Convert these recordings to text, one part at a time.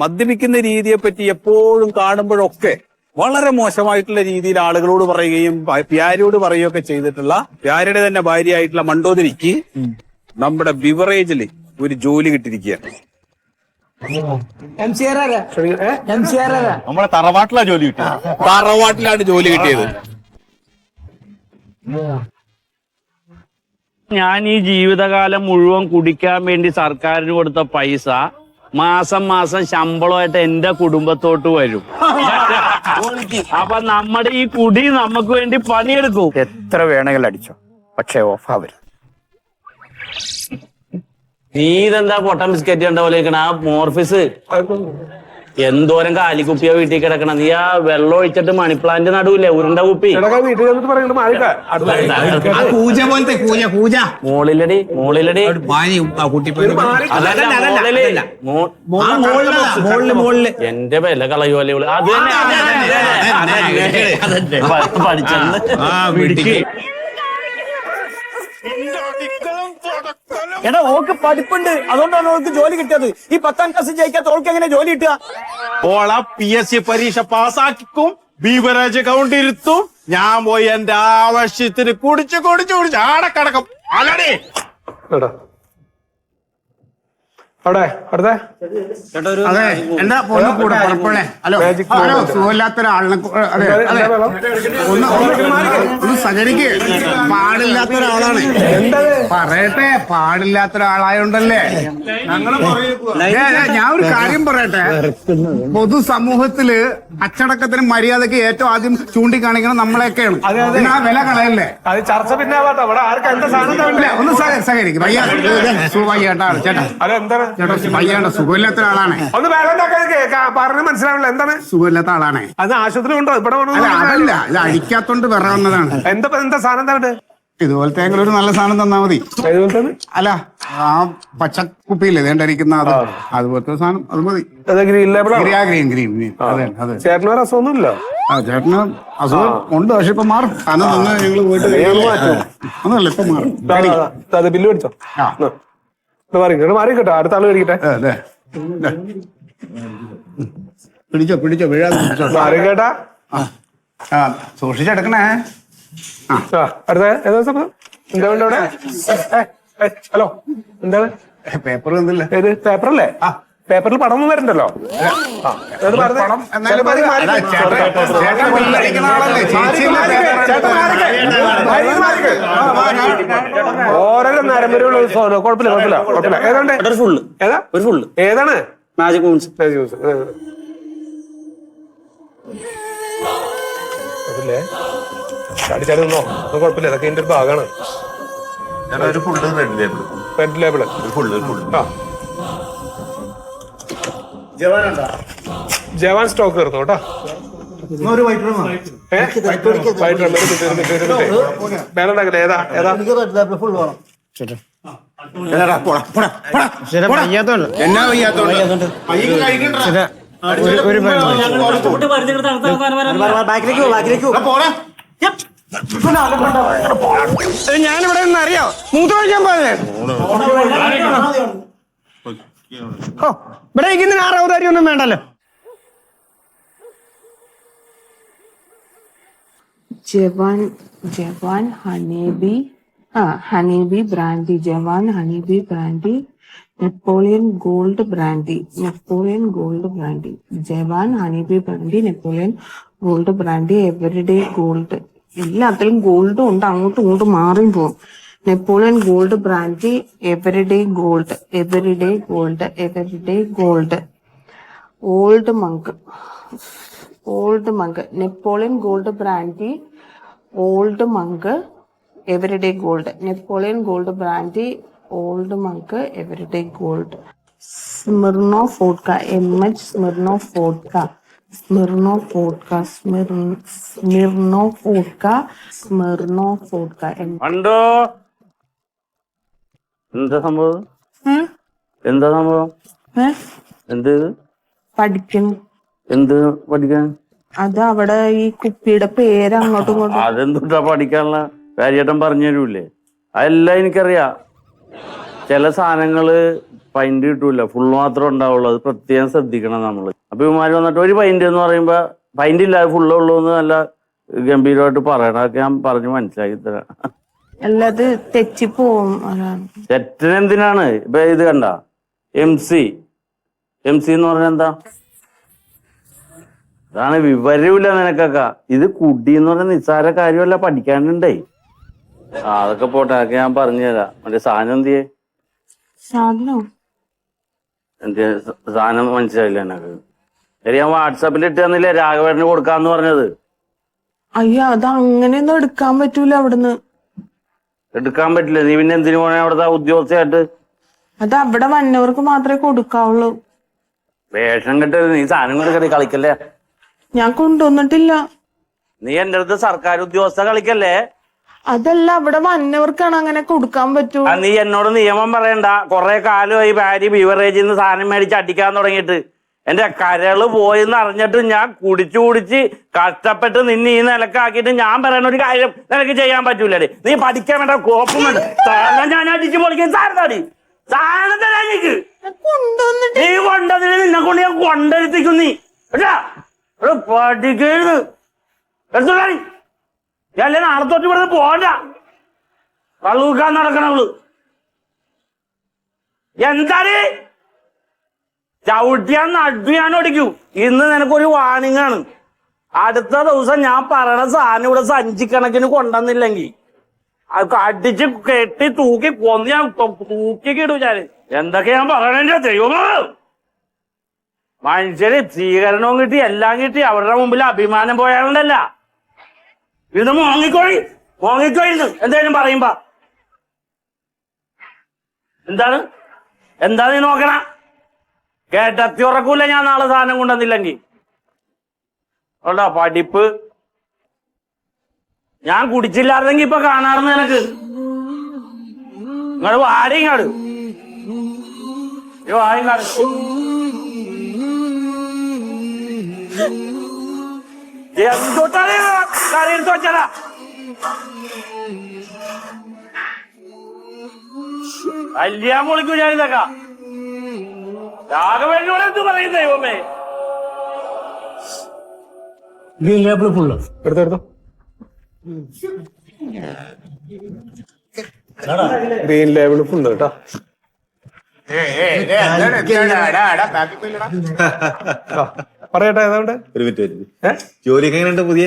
മദ്യപിക്കുന്ന രീതിയെ പറ്റി എപ്പോഴും കാണുമ്പോഴൊക്കെ വളരെ മോശമായിട്ടുള്ള രീതിയിൽ ആളുകളോട് പറയുകയും പ്യാരിയോട് പറയുകയൊക്കെ ചെയ്തിട്ടുള്ള പ്യാരിയുടെ തന്നെ ഭാര്യയായിട്ടുള്ള മണ്ടോദരിക്ക് നമ്മുടെ ബിവറേജിൽ ഒരു ജോലി കിട്ടിയിരിക്കുകയാണ്. നമ്മളെ തറവാട്ടിലാണ് ജോലി കിട്ടിയത്. തറവാട്ടിലാണ് ജോലി കിട്ടിയത്. ഞാൻ ഈ ജീവിതകാലം മുഴുവൻ കുടിക്കാൻ വേണ്ടി സർക്കാരിന് കൊടുത്ത പൈസ മാസം മാസം ശമ്പളമായിട്ട് എന്റെ കുടുംബത്തോട്ട് വരും. അപ്പൊ നമ്മുടെ ഈ കുടി നമുക്ക് വേണ്ടി പണിയെടുക്കും. എത്ര വേണമെങ്കിലും അടിച്ചോ, പക്ഷെ ഓഫാവരുത്. നീ ഇതെന്താ പൊട്ടൻ ബിസ്ക്കറ്റ് കണ്ട പോലെ ആ മോർഫിസ് എന്തോരം കാലിക്കുപ്പിയാ വീട്ടിൽ കിടക്കണം. നീ ആ വെള്ളം ഒഴിച്ചിട്ട് മണിപ്ലാന്റ് നടുവില്ലേ ഉരുണ്ട കുപ്പി മോളിലടി മോളിലടി എന്റെ വില കളയുമല്ലേ അത് തന്നെ പഠിച്ചെന്ന്. എടാ ഓക്ക് പഠിപ്പുണ്ട്, അതുകൊണ്ടാണ് ഓൾക്ക് ജോലി കിട്ടിയത്. ഈ 10ാം ക്ലാസ് ജയിക്കാത്ത ഓൾക്ക് എങ്ങനെ ജോലി കിട്ടുക? ഓള PSC പരീക്ഷ പാസ്സാക്കിക്കും, ബീവറേജ് കൗണ്ട് ഇരുത്തും. ഞാൻ പോയി എന്റെ ആവശ്യത്തിന് കുടിച്ച് ആടെ കിടക്കും. അല്ലടേ അവിടെ അടുത്തേ അതെ എന്റെ പൊന്നു കൂടെ പുറപ്പെടേ. ഹലോ സുഖമില്ലാത്ത ഒരാളിനെ അതെ അതെ ഒന്ന് സഹകരിക്ക്. പാടില്ലാത്ത ഒരാളാണ് പറയട്ടെ, പാടില്ലാത്ത ഒരാളായോണ്ടല്ലേ. ഞാൻ ഒരു കാര്യം പറയട്ടെ, പൊതുസമൂഹത്തില് അച്ചടക്കത്തിന് മര്യാദക്ക് ഏറ്റവും ആദ്യം ചൂണ്ടിക്കാണിക്കണം നമ്മളെയൊക്കെയാണ്. അതിന് ആ വില കളയല്ലേ. അത് ചർച്ച പിന്നെ ഒന്ന് സഹകരിക്കും. വയ്യാട്ടാണ് ചേട്ടാ, ചേട്ടാ വയ്യാണ്ട സുഖമില്ലാത്ത ഒരാളാണ്. ഒന്ന് പറഞ്ഞ് മനസ്സിലാവില്ല എന്താണ് സുഖമില്ലാത്ത ആളാണ്. അത് ആശുപത്രി ഉണ്ടോ ഇവിടെ? അതല്ല, ഇത് അടിക്കാത്തോണ്ട് വേറെ വന്നതാണ്. എന്താ സാധനം എന്താണ്? ഇതുപോലത്തെ ഒരു നല്ല സാധനം തന്നാ മതി. അല്ല ആ പച്ചക്കുപ്പിയില്ലേ വേണ്ടരിക്കുന്ന അത്, അതുപോലത്തെ സാധനം അത് മതി. ഗ്രീൻ അതെ അതെ. ചേട്ടന് ഒരു അസുഖമൊന്നുമില്ല? ആ ചേട്ടന് അസുഖം ഉണ്ട്, പക്ഷെ ഇപ്പൊ മാറും. കാരണം ഒന്ന് ഞങ്ങള് പോയിട്ട് ഒന്നല്ല ഇപ്പൊ മാറും. ബില്ല് മേടിച്ചോ? മാറി കേട്ടോ, അടുത്ത ആള് മേടിക്കട്ടെ. പിടിച്ചോ വീഴാതെ മാറി കേട്ടാ. സൂക്ഷിച്ചെടുക്കണേ. അടുത്ത ഏതാ സംഭവം? എന്താ വേണ്ട അവിടെ? ഹലോ എന്താണ്? പേപ്പർ ഒന്നുമില്ല. ഏത് പേപ്പറല്ലേ? പേപ്പറിൽ പടമൊന്നും വരണ്ടല്ലോ. ഓരോരോ നരമ്പരുള്ള കുഴപ്പമില്ല. ഏതാണ്ട് ഏതാണ്? Magic moons. അതില്ലേ ചാടി നിന്നോ, അത് കുഴപ്പമില്ല. അതൊക്കെ ഇതിന്റെ ഒരു ഭാഗമാണ്. റെഡ് ലേബിള് ജവാൻ സ്റ്റോക്ക് തീർന്നു കേട്ടോ. വേലുണ്ടാക്കില്ല. ഏതാ എന്നാ വയ്യാത്തോണ്ട് ഞാനിവിടെ നിന്ന് അറിയോ മൂത്ത് കഴിക്കാൻ പോയേ. ഇവിടെ ഇരിക്കുന്ന ആറാവതാരി ഒന്നും വേണ്ടല്ലോ. Jawan Honeybee brandy, Jawan Honeybee brandy, Napoleon Gold brandy, Jawan Honeybee brandy, Napoleon Gold brandy, Everyday Gold. എല്ലാത്തിലും ഗോൾഡും ഉണ്ട്, അങ്ങോട്ടും ഇങ്ങോട്ടും മാറിയും പോകും. Napoleon Gold brandy, Everyday Gold. Old Monk, Napoleon Gold brandy, Old Monk, Everyday Gold. Napoleon Gold brandy, Old Monk, Everyday Gold. Smirnoff vodka, MH Smirnoff vodka. ഉണ്ടോ? എന്താ സംഭവം? എന്ത് പഠിക്കണം? എന്ത് പഠിക്കാൻ? അത് അവിടെ ഈ കുപ്പിയുടെ പേര് അങ്ങോട്ടും ഇങ്ങോട്ടും. അതെന്തുട്ടാ പഠിക്കാനുള്ള കാര്യമായിട്ടും പറഞ്ഞു തരൂല്ലേ? അതെല്ലാം എനിക്കറിയാം. ചില സാധനങ്ങള് പൈന്റ് കിട്ടൂല, ഫുള്ള് മാത്രമേ ഉണ്ടാവുള്ളൂ. അത് പ്രത്യേകം ശ്രദ്ധിക്കണം നമ്മള്. അപ്പൊ ഇവന്മാര് വന്നിട്ട് ഒരു പൈന്റ് എന്ന് പറയുമ്പോ പൈന്റ് ഇല്ലാതെ ഫുള്ളേ ഉള്ളൂ എന്ന് നല്ല ഗംഭീരമായിട്ട് പറയണം. അതൊക്കെ ഞാൻ പറഞ്ഞു മനസ്സിലാക്കി തരാം. അല്ലാതെ തെറ്റിപ്പോവും. അതാണ്. തെറ്റിനെന്തിനാണ്? ഇപ്പൊ ഇത് കണ്ട MC എന്ന് പറഞ്ഞ എന്താ? അതാണ് വിവരമില്ല നിനക്കൊക്കെ. ഇത് കുടി എന്ന് പറഞ്ഞ നിസ്സാര കാര്യമല്ല, പഠിക്കാനുണ്ടേ. അതൊക്കെ പോട്ടെ, അതൊക്കെ ഞാൻ പറഞ്ഞു തരാം. മറ്റേ സാധനം എന്തിയേ? എന്ത് സാധനം മനസ്സിലായില്ല എനക്ക്. ശരി, ഞാൻ വാട്സാപ്പിൽ ഇട്ട് തന്നില്ലേ രാഘവേട്ടന് കൊടുക്കാന്ന് പറഞ്ഞത്? അയ്യോ, അത് അങ്ങനെയൊന്നും എടുക്കാൻ പറ്റൂല അവിടുന്ന്. എടുക്കാൻ പറ്റില്ല? നീ പിന്നെ എന്തിനു പോണേ അവിടുത്തെ ഉദ്യോഗസ്ഥയായിട്ട്? അത് അവിടെ വന്നവർക്ക് മാത്രമേ കൊടുക്കാവുള്ളൂ. വേഷം കെട്ടത് നീ സാധനം കൊണ്ട് കളിക്കല്ലേ? ഞാൻ കൊണ്ടുവന്നിട്ടില്ല. നീ എന്റെ അടുത്ത് സർക്കാർ ഉദ്യോഗസ്ഥ കളിക്കല്ലേ? അതല്ല, അവിടെ വന്നവർക്കാണ് അങ്ങനെ കൊടുക്കാൻ പറ്റൂ. നീ എന്നോട് നിയമം പറയണ്ട. കുറെ കാലമായി ഭാര്യ ബീവറേജിൽ നിന്ന് സാധനം മേടിച്ച് അടിക്കാൻ തുടങ്ങിയിട്ട്. എന്റെ കരള് പോയെന്ന് അറിഞ്ഞിട്ട് ഞാൻ കുടിച്ച് കഷ്ടപ്പെട്ട് നിന്നെ ഈ നിലക്കാക്കിയിട്ട് ഞാൻ പറയുന്ന ഒരു കാര്യം നിനക്ക് ചെയ്യാൻ പറ്റൂലേ? നീ പഠിക്കാൻ വേണ്ട കോപ്പും വേണ്ട. ഞാൻ അടിച്ചു പൊളിക്കും. സാധനത്താടി സാധനം തരാൻ നീക്ക്. നീ കൊണ്ടതിന് നിന്നെ കൊണ്ട് ഞാൻ കൊണ്ടെടുത്തിക്കും. നീ പഠിക്കരുത്. എടുത്തോളാടി. അല്ലേ നാളെ തൊട്ട് ഇവിടെ പോണ്ട. കള്ളൂക്കാൻ നടക്കണവള്. എന്താണ് ചവിട്ടിയാൻ നടുയാൻ ഓടിക്കൂ. ഇന്ന് നിനക്കൊരു വാണിംഗ് ആണ്. അടുത്ത ദിവസം ഞാൻ പറയണ സാധനം ഇവിടെ സഞ്ചിക്കണക്കിന് കൊണ്ടുവന്നില്ലെങ്കിൽ അത് അടിച്ച് കെട്ടി തൂക്കി കൊന്ന് ഞാൻ തൂക്കിക്കിടും. ഞാൻ എന്തൊക്കെ ഞാൻ പറയണേ ദൈവമോ. മനുഷ്യര് സ്വീകരണവും കിട്ടി, എല്ലാം കിട്ടി, അവരുടെ മുമ്പിൽ അഭിമാനം പോയാലുണ്ടല്ല. ഇത് മോങ്ങിക്കോഴി എന്തായാലും പറയുമ്പോ എന്താ നീ നോക്കണ? കേട്ടത്തി ഉറക്കൂല ഞാൻ നാളെ സാധനം കൊണ്ടുവന്നില്ലെങ്കിൽ. ഉണ്ടോ പഠിപ്പ്? ഞാൻ കുടിച്ചില്ലായിരുന്നെങ്കി ഇപ്പൊ കാണാറുണ്ട് നിനക്ക്. ഇങ്ങോട്ട് വാടിങ്ങാട് വാടിങ്ങാട്. എന്തൊട്ടാണ് കറി എടുത്ത് വെച്ചാ? കല്യാണം പൊളിക്കൂ ഞാനിതൊക്കെ. രാഘവേനോട് എന്ത് പറയും ദൈവമേ? എടുത്തോ ഗ്രീൻ ലേബിൾ ഫുള്ള് കേട്ടോ. പറയട്ടെ, ഏതാണ്ട് ഒരു മിനിറ്റ്. ജോലിയൊക്കെ എങ്ങനെയുണ്ട്? പുതിയ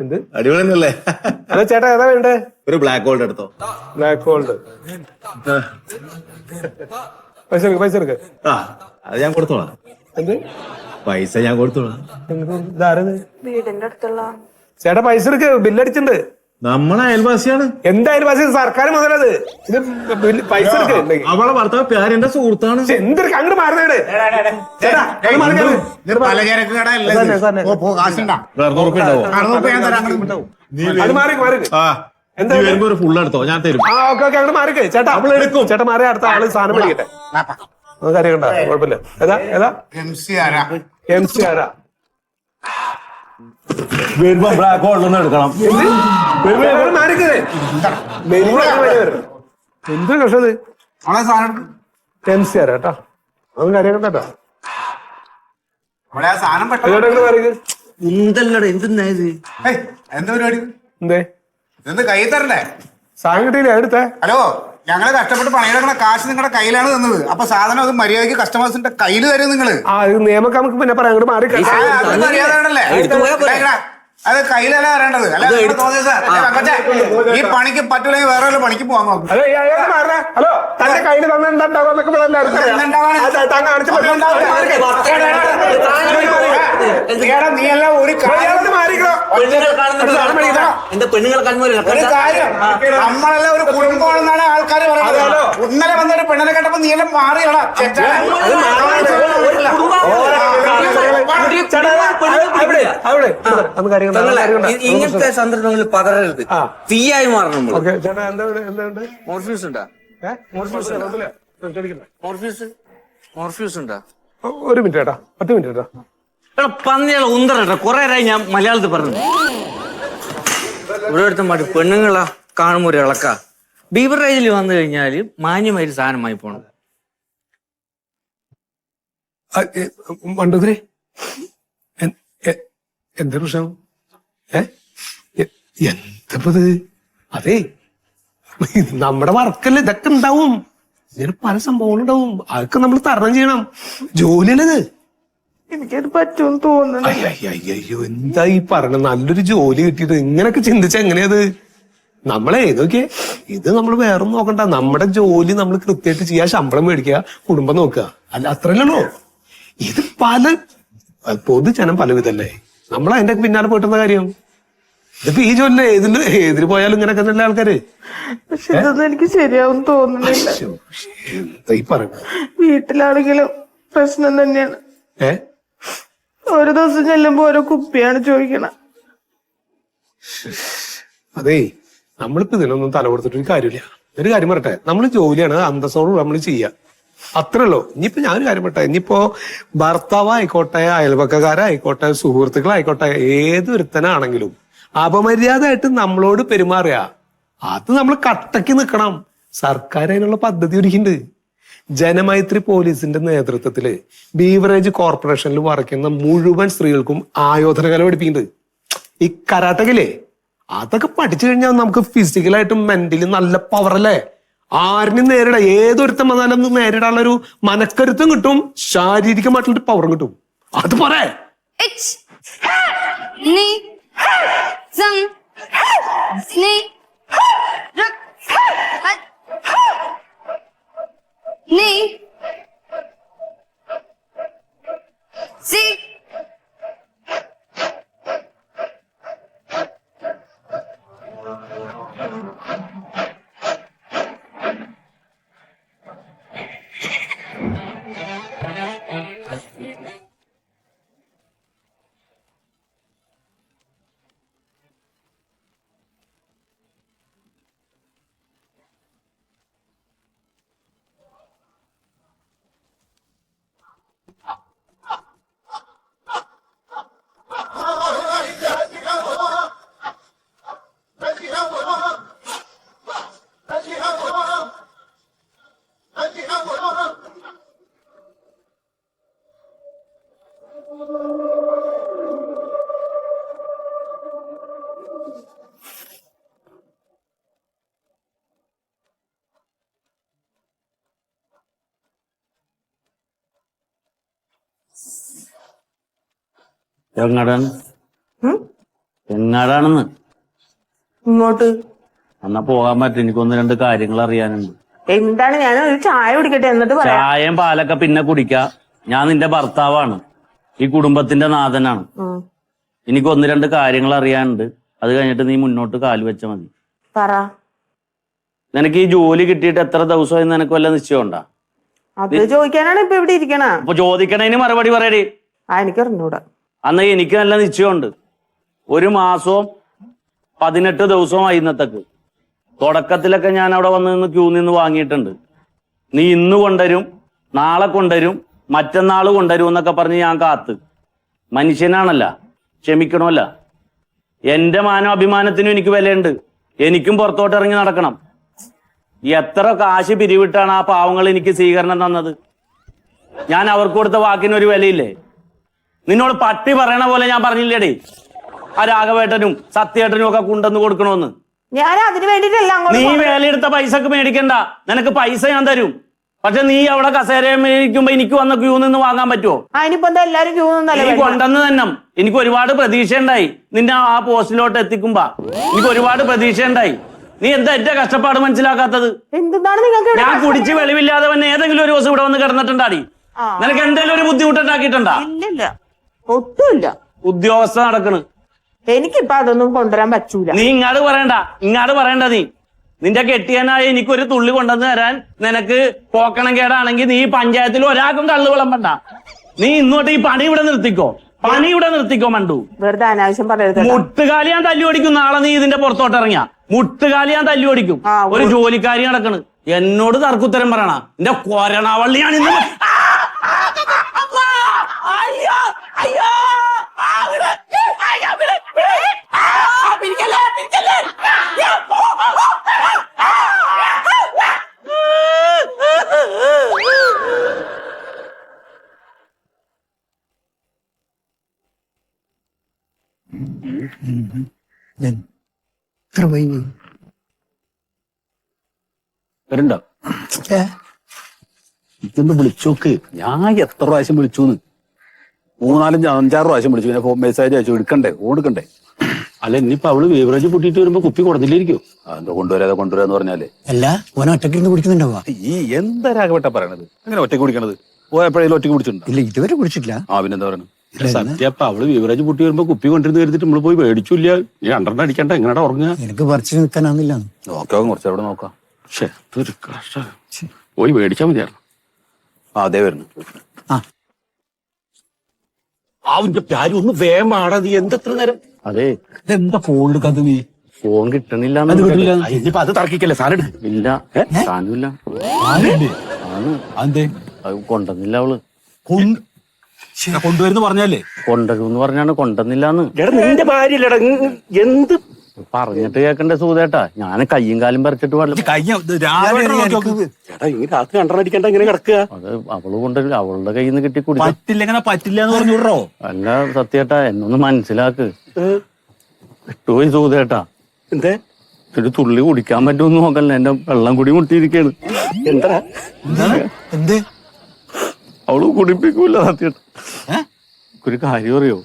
എന്ത് അടിപൊളി തന്നെയല്ലേ? അല്ല ചേട്ടാ, ഏതാ വേണ്ടേ? ഒരു ബ്ലാക്ക് ഗോൾഡ് എടുത്തോ. ബ്ലാക്ക് ഗോൾഡ് പൈസ എടുക്ക. ആ, അത് ഞാൻ കൊടുത്തോളാം. എന്ത് പൈസ ഞാൻ കൊടുത്തോളാം. ഇതാരത്? വീടിന്റെ അടുത്തുള്ള ചേട്ടാ പൈസ എടുക്ക്. ബില്ലടിച്ചിട്ടുണ്ട്. നമ്മളെ അയൽവാസിയാണ്. എന്തായാലും പൈസ സർക്കാർ മുതലത്. ഇത് പൈസ എടുക്ക്. അവളെ ഭർത്താവ് പ്യാരെന്റെ സുഹൃത്താണ്. എന്തൊരു അങ്ങോട്ട് മാറുന്നേ. പലചരക്ക് കട അല്ലേ? കാശുണ്ടാ? അത് മാറി എന്താ വരുമ്പോ ഒരു ഫുള്ള് എടുത്തോ, ഞാൻ തരും. ആ ഓക്കെ അങ്ങോട്ട് മാറിക്കേ ചേട്ടാ. എടുക്കും ചേട്ടാ. മാറി അടുത്ത ആള് സാധനം മേടിക്കട്ടെ. കാര്യണ്ട, കുഴപ്പമില്ല. ഏതാ MC ആരാ? വരുമ്പോ ബ്ലാക്ക് ഗോൾഡ് ഒന്ന് എടുക്കണം. എന്ത് കഷ്ടത്? MC ആരാ കേട്ടാ. അതൊന്നും കാര്യം കേട്ടോ. എന്താ പരിപാടി? എന്തേ ഇതെന്ത് കൈ തരണ്ടേ? സാധനം കിട്ടിയില്ലേ? എടുത്തേ. ഹലോ, ഞങ്ങള് കഷ്ടപ്പെട്ട് പണിയെടുക്കണ കാശ് നിങ്ങളുടെ കയ്യിലാണ് തന്നത്. അപ്പൊ സാധനം അത് മര്യാദയ്ക്ക് കസ്റ്റമേഴ്സിന്റെ കയ്യിൽ തരും നിങ്ങള്. ആ ഇത് നിയമം നമുക്ക് പിന്നെ പറയാം. അങ്ങോട്ട് മാറി അത് മര്യാദ. അത് കയ്യിലല്ല വരേണ്ടത്. അല്ല തോന്നിയ സാർ, ഈ പണിക്ക് പറ്റൂലെങ്കിൽ വേറെ വല്ല പണിക്ക് പോകാൻ നോക്കും. ഹലോ, തന്റെ കയ്യിൽ തന്നിട്ടുണ്ടാവുന്നൊക്കെ നീ എല്ലാം ഒരു കാര്യം നമ്മളെല്ലാം ഒരു കുടുംബമാണെന്നാണ് ആൾക്കാർ പറയുന്നത്. ഇന്നലെ വന്നൊരു പെണ്ണിനെ കണ്ടപ്പോ നീ എല്ലാം മാറിയടാ. ഇങ്ങനത്തെ സന്ദർഭങ്ങളിൽ പകരരുത്. തീയായി മാറണം. മോർഫ്യൂസ് ഉണ്ടാ? മോർഫ്യൂസ് ഉണ്ടാ? ഒരു മിനിറ്റ് കേട്ടാ. 10 മിനിറ്റ് കേട്ടോ. പന്നികളെ ഉന്തറ കൊറേ നേരമായി ഞാൻ മലയാളത്തിൽ പറഞ്ഞു. ഇവിടെ അടുത്ത മാറ്റി പെണ്ണുങ്ങളാ കാണുമ്പോ ഒരു ഇളക്ക. ബീവറേജിൽ വന്നു കഴിഞ്ഞാല് മാന്യമായിട്ട് സാധനമായി പോണം. മണ്ടൂതിരെ എന്താ പ്രശ്നം? എന്തപ്പത്? അതെ, നമ്മുടെ വർക്കല്ലേ, ഇതൊക്കെ ഉണ്ടാവും. ഇങ്ങനെ പല സംഭവങ്ങളുണ്ടാവും. അതൊക്കെ നമ്മൾ തരണം ചെയ്യണം. ജോലിയല്ലത്. എനിക്കത് പറ്റുമെന്ന് തോന്നുന്നു. അയ്യോ, എന്താ ഈ പറഞ്ഞ? നല്ലൊരു ജോലി കിട്ടിയിട്ട് ഇങ്ങനൊക്കെ ചിന്തിച്ച എങ്ങനെയത്? നമ്മളെ നോക്കിയേ, ഇത് നമ്മൾ വേറൊന്നും നോക്കണ്ട. നമ്മുടെ ജോലി നമ്മൾ കൃത്യമായിട്ട് ചെയ്യാ, ശമ്പളം മേടിക്കുക, കുടുംബം നോക്കുക. അല്ല, അത്രയല്ലല്ലോ. ഇത് പൊതുജനം പലവിധല്ലേ. നമ്മൾ അതിന്റെ പിന്നാലെ പോയിട്ടുന്ന കാര്യം. ഇതിപ്പോ ഈ ജോലി ഏതിന് പോയാലും ഇങ്ങനെയൊക്കെ നല്ല ആൾക്കാര്. പക്ഷെ ഇതൊന്നും എനിക്ക് ശരിയാവും തോന്നുന്നില്ല. എന്താ ഈ പറയണ? വീട്ടിലാണെങ്കിലും പ്രശ്നം തന്നെയാണ്. ഓരോ ദിവസം ചെല്ലുമ്പോ ഓരോ കുപ്പിയാണ് ചോദിക്കണം. അതേ, നമ്മളിപ്പോ ഇതിനൊന്നും തല കൊടുത്തിട്ടൊരു കാര്യമില്ല. ഒരു കാര്യം പറയട്ടെ, നമ്മൾ ജോലിയാണ് അന്തസ്സോട് നമ്മൾ ചെയ്യുക, അത്രല്ലോ. ഇനിയിപ്പോ ഞാനൊരു കാര്യം പറയട്ടെ, ഇനിയിപ്പോ ഭർത്താവായിക്കോട്ടെ, അയൽപക്കക്കാരായിക്കോട്ടെ, സുഹൃത്തുക്കളായിക്കോട്ടെ, ഏതൊരുത്തനാണെങ്കിലും അപമര്യാദയായിട്ട് നമ്മളോട് പെരുമാറുക, അത് നമ്മൾ കട്ടക്ക് നിൽക്കണം. സർക്കാർ അതിനുള്ള പദ്ധതി ഒരുക്കിണ്ട്. ജനമൈത്രി പോലീസിന്റെ നേതൃത്വത്തില് ബീവറേജ് കോർപ്പറേഷനിൽ വർക്കുന്ന മുഴുവൻ സ്ത്രീകൾക്കും ആയോധന കല പഠിപ്പിക്കുന്നുണ്ട്. ഈ കരാട്ടക്കില്ലേ, അതൊക്കെ പഠിച്ചു കഴിഞ്ഞാൽ നമുക്ക് ഫിസിക്കലായിട്ടും മെന്റലി നല്ല പവറല്ലേ. ആരിനും നേരിടാം, ഏതൊരുത്തം വന്നാലും നേരിടാനുള്ള ഒരു മനക്കരുത്തും കിട്ടും, ശാരീരികമായിട്ടുള്ളൊരു പവറും കിട്ടും. അത് പോരെ. എങ്ങാടാണെന്ന് ഇങ്ങോട്ട് എന്നാ പോകാൻ പറ്റും. എനിക്കൊന്ന് രണ്ട് കാര്യങ്ങൾ അറിയാനുണ്ട്. എന്താണ്? ഞാൻ ഒരു ചായ കുടിക്കട്ടെ, എന്നിട്ട് പറയാം. ചായയും പാലൊക്കെ പിന്നെ കുടിക്കാ. ഞാൻ നിന്റെ ഭർത്താവാണ്, ഈ കുടുംബത്തിന്റെ നാഥനാണ്. എനിക്ക് ഒന്ന് രണ്ട് കാര്യങ്ങൾ അറിയാനുണ്ട്. അത് കഴിഞ്ഞിട്ട് നീ മുന്നോട്ട് കാല് വെച്ച മതി. പറ. നിനക്ക് ഈ ജോലി കിട്ടിയിട്ട് എത്ര ദിവസമായി നിനക്ക് വല്ല നിശ്ചയം ഉണ്ടാ? അത് ചോദിക്കാനാണ് ഇപ്പൊ ഇവിടെ ഇരിക്കണ. അപ്പൊ ചോദിക്കണേന് മറുപടി പറയടി. എനിക്ക് അറിഞ്ഞൂടാ. അന്ന് എനിക്ക് നല്ല നിശ്ചയമുണ്ട്. 1 മാസവും 18 ദിവസവും ഇന്നത്തേക്ക്. തുടക്കത്തിലൊക്കെ ഞാൻ അവിടെ വന്ന് നിന്ന് ക്യൂ നിന്ന് വാങ്ങിയിട്ടുണ്ട്. നീ ഇന്ന് കൊണ്ടുവരും, നാളെ കൊണ്ടുവരും, മറ്റന്നാൾ കൊണ്ടുവരും എന്നൊക്കെ പറഞ്ഞ് ഞാൻ കാത്ത്. മനുഷ്യനാണല്ല, ക്ഷമിക്കണമല്ല. എന്റെ മാനോ അഭിമാനത്തിനും എനിക്ക് വിലയുണ്ട്. എനിക്കും പുറത്തോട്ട് ഇറങ്ങി നടക്കണം. എത്ര കാശ് പിരിവിട്ടാണ് ആ പാവങ്ങൾ എനിക്ക് സ്വീകരണം തന്നത്. ഞാൻ അവർക്ക് കൊടുത്ത വാക്കിനൊരു വിലയില്ലേ? നിന്നോട് പട്ടി പറയണ പോലെ ഞാൻ പറഞ്ഞില്ലേടേ, ആ രാഘവേട്ടനും സത്യേട്ടനും ഒക്കെ കൊണ്ടുവന്ന് കൊടുക്കണോന്ന്. ഞാൻ അതിന് വേണ്ടിട്ടല്ല. നീ വേലയെടുത്ത പൈസക്ക് മേടിക്കണ്ട, നിനക്ക് പൈസ ഞാൻ തരും. പക്ഷെ നീ അവിടെ കസേര മേടിക്കുമ്പോ എനിക്ക് വന്ന ക്യൂ നിന്ന് വാങ്ങാൻ പറ്റുമോ? അതിനിപ്പോ എന്താ എല്ലാരും ക്യൂ നിന്നല്ലേ? നീ കൊണ്ടെന്ന് തന്നെ എനിക്ക് ഒരുപാട് പ്രതീക്ഷ ഉണ്ടായി. നിന്നെ ആ പോസ്റ്റിലോട്ട് എത്തിക്കുമ്പോ എനിക്ക് ഒരുപാട് പ്രതീക്ഷ ഉണ്ടായി. നീ എന്താ എന്റെ കഷ്ടപ്പാട് മനസ്സിലാക്കാത്തത്? എന്താണ് നിങ്ങൾക്ക്? ഞാൻ കുടിച്ച് വെളിവില്ലാതെ വന്ന് ഏതെങ്കിലും ഒരു ദിവസം ഇവിടെ വന്ന് കിടന്നിട്ടുണ്ടാടി? നിനക്ക് എന്തെങ്കിലും ഒരു ബുദ്ധിമുട്ടുണ്ടാക്കിയിട്ടുണ്ടാ? ഇല്ലില്ല, ഒട്ടുമില്ല. ഉദ്യോഗസ്ഥ നടക്കണ്. എനിക്കിപ്പൊ അതൊന്നും കൊണ്ടുവരാൻ പറ്റൂല. നീ ഇങ്ങാട് പറയണ്ട. നീ നിന്റെ കെട്ടിയനായ എനിക്കൊരു തുള്ളി കൊണ്ടുവന്ന് തരാൻ നിനക്ക് പോക്കണം കേടാണെങ്കിൽ നീ പഞ്ചായത്തിൽ ഒരാൾക്കും കള്ളു വിളമ്പണ്ട. നീ ഇന്നോട്ട് ഈ പണി ഇവിടെ നിർത്തിക്കോ മണ്ടു. വെറുതെ അനാവശ്യം പറയരുത്. മുട്ടുകാലി ഞാൻ തല്ലി ഓടിക്കും. നാളെ നീ ഇതിന്റെ പുറത്തോട്ട് ഇറങ്ങിയ മുട്ടുകാലി ഞാൻ തല്ലി ഓടിക്കും. ഒരു ജോലിക്കാരി നടക്കണ്, എന്നോട് തർക്കുത്തരം പറയണ എന്റെ കൊരണവള്ളിയാണ് ഇന്ന്. വരണ്ട ഇതൊന്ന് വിളിച്ചോക്ക്. ഞാൻ എത്ര പ്രാവശ്യം വിളിച്ചു 3-4-5-6 പ്രാവശ്യം വിളിച്ചു. പിന്നെ മെസ്സേജ് അയച്ചു. എടുക്കണ്ടേ. അല്ല ഇനിയിപ്പോ അവള് ബീവറേജ് പൊട്ടിയിട്ട് വരുമ്പോ കുപ്പി കൊടുത്തില്ലായിരിക്കും. എന്താ കൊണ്ടുവരാന്ന് പറഞ്ഞാലേ അല്ല ഓന ഒറ്റക്കിരുന്ന് കുടിക്കുന്നുണ്ടാവാ? ഈ എന്താ രാഘവട്ട പറയണത്? അങ്ങനെ ഒറ്റയ്ക്ക് കുടിക്കണത്? പോയപ്പോഴേലും ഒറ്റയ്ക്ക് കുടിച്ചിട്ടുണ്ടോ? ഇല്ല, ഇതുവരെ കുടിച്ചിട്ടില്ല. പിന്നെന്താ പറയുന്നത്? സത്യം അപ്പൊ അവള് ബീവറേജ് പൊട്ടി വരുമ്പോ കുപ്പി കൊണ്ടിരുന്ന് കരുതിട്ട് നമ്മള് പോയി മേടിച്ചില്ല. ഈ 2 അടിക്കണ്ട എങ്ങനെയാ ഉറങ്ങുക? എനിക്ക് പറിച്ചു നിൽക്കാനാവുന്നില്ല. നോക്കാം, കുറച്ചവിടെ നോക്കാം. പക്ഷെ അതൊരു കഷ്ടം. പോയി മേടിച്ചാ മതിയായിരുന്നു. അതേ വരുന്നു. അവന്റെ പ്യാരി ഒന്ന് വേമാടാ. നീ എന്തെത്ര നേരം അതെ എന്താ ഫോൺ എടുക്കാത്ത നീ? ഫോൺ കിട്ടണില്ല. ഇനിയിപ്പോ അത് തർക്കിക്കല്ലേ? സാധനം എടുക്ക്. ഇല്ല സാധനമില്ല. അതെ അത് കൊണ്ടുവന്നില്ല അവള്. കൊണ്ടുവരുന്നു പറഞ്ഞല്ലേ? കൊണ്ടുവരുമെന്ന് പറഞ്ഞാണ് കൊണ്ടുവന്നില്ലാന്ന്. എടാ നിന്റെ ഭാര്യല്ലടാ. എന്ത് പറഞ്ഞിട്ട് കേക്കണ്ടേ സൂതേട്ടാ? ഞാൻ കയ്യും കാലും പറിച്ചിട്ട് പാടില്ല. എടാ ഈ രാത്രി 2 അടിക്കണ്ട ഇങ്ങനെ കിടക്കുക? അത് അവള് കൊണ്ടുവരില്ല. അവളുടെ കയ്യിൽ നിന്ന് കിട്ടി കുടി. പറ്റില്ല എന്ന് പറഞ്ഞു വിടറോ? അല്ല സത്യേട്ടാ എന്നൊന്ന് മനസ്സിലാക്ക്. വിട്ടുപോയി സൂതേട്ടാ. എന്തേ ഒരു തുള്ളി കുടിക്കാൻ പറ്റുമെന്ന് നോക്കല്ല. എന്റെ വെള്ളം കുടി മുട്ടിയിരിക്കാണ്. എന്താ എന്ത്? അവള് കുടിപ്പിക്കൂല സത്യേട്ടാ. ഒരു കാര്യം അറിയോ?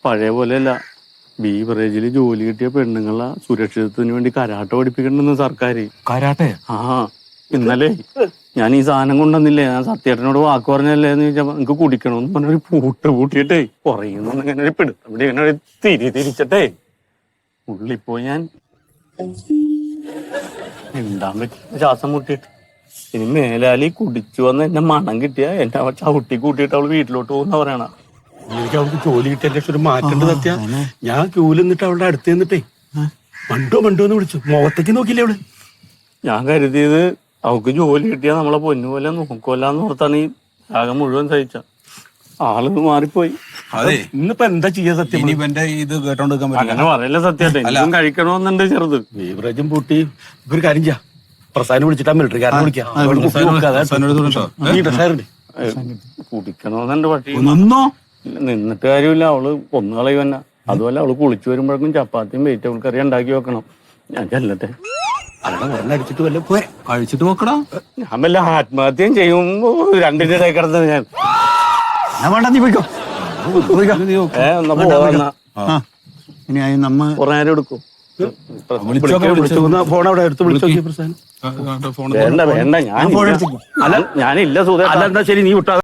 പഴയ പോലെയല്ല. ബീവറേജിൽ ജോലി കിട്ടിയ പെണ്ണുങ്ങളെ സുരക്ഷിതത്വത്തിന് വേണ്ടി കരാട്ട പഠിപ്പിക്കണ്ടെന്ന് സർക്കാർ. കരാട്ടെ? ഇന്നലെ ഞാൻ ഈ സാധനം കൊണ്ടുവന്നില്ലേ, ഞാൻ സത്യേട്ടനോട് വാക്ക് പറഞ്ഞല്ലേ എന്ന് ചോദിച്ചപ്പോ എനിക്ക് കുടിക്കണമെന്ന് പറഞ്ഞൊരു പൂട്ടിയിട്ടേ കുറയുന്നു. ഇങ്ങനെ ഒരു പിടുത്തം ഇവിടെ ഇങ്ങനെ ഒരു തിരിച്ചിട്ടേ ഉള്ളിപ്പോ ഞാൻ ഉണ്ടാൻ പറ്റിയ ശ്വാസം മുട്ടിയിട്ട്. ഇനി മേലാലി കുടിച്ചു വന്ന് എന്നെ മണം കിട്ടിയ എന്നെ ചവിട്ടി കൂട്ടിയിട്ട് അവള് വീട്ടിലോട്ട് പോകുന്ന പറയണ. എനിക്ക് അവൾക്ക് ജോലി കിട്ടിയ ഒരു മാറ്റേണ്ട സത്യ. ഞാൻ ക്യൂല് നിന്നിട്ട് അവളുടെ അടുത്ത് നിന്നിട്ടേ മണ്ടോ എന്ന് വിളിച്ചു. മുഖത്തേക്ക് നോക്കിയില്ലേ അവള്? ഞാൻ കരുതിയത് അവൾക്ക് ജോലി കിട്ടിയാ നമ്മളെ പൊന്നുപോലെ നോക്കുമല്ലാന്ന് ഓർത്താണ് ഈ ആകെ മുഴുവൻ സഹിച്ച. ആള് മാറിപ്പോയി. അതെ, ഇന്നിപ്പോ എന്താ ചെയ്യാ സത്യം? ഇനി ഇവന്റെ ഇത് കേട്ടോണ്ടിരിക്കാൻ അങ്ങനെ പറയല്ലേ സത്യായിട്ട്. എനിക്കും കഴിക്കണമെന്നുണ്ട് ചെറുത്. ബീവറേജും പൂട്ടി. ഒരു കാര്യം ചെയ്യാം, പ്രസാദിനെ വിളിച്ചിട്ടാ മിലിറ്ററിക്കാരനെ വിളിക്കാം. കുടിക്കണമെന്നുണ്ട്. പക്ഷേ നിന്നോ? നിന്നിട്ട് കാര്യമില്ല. അവള് കൊന്നുകളയും തന്നെ. അതുപോലെ അവള് കുളിച്ചു വരുമ്പോഴേക്കും ചപ്പാത്തിയും വെയിറ്റ് കറി ഉണ്ടാക്കി വെക്കണം. ഞാൻ ചെല്ലട്ടെ. അടിച്ചിട്ട് വല്ല പോരെ കഴിച്ചിട്ട് നോക്കടാ. ഞാൻ വല്ല ആത്മഹത്യം ചെയ്യുമ്പോ 2-ന്റെ ഇടയിൽ കിടന്നത് ഞാൻ. വേണ്ട, നീ പോയിക്കോ. ഇനി നമ്മ കുറെ നേരം എടുക്കും. ഫോൺ അവിടെ എടുത്ത് വിളിച്ചു. വേണ്ട ഞാനില്ല സുധേ. അല്ല എന്നാ ശരി, നീ വിട്ടാ.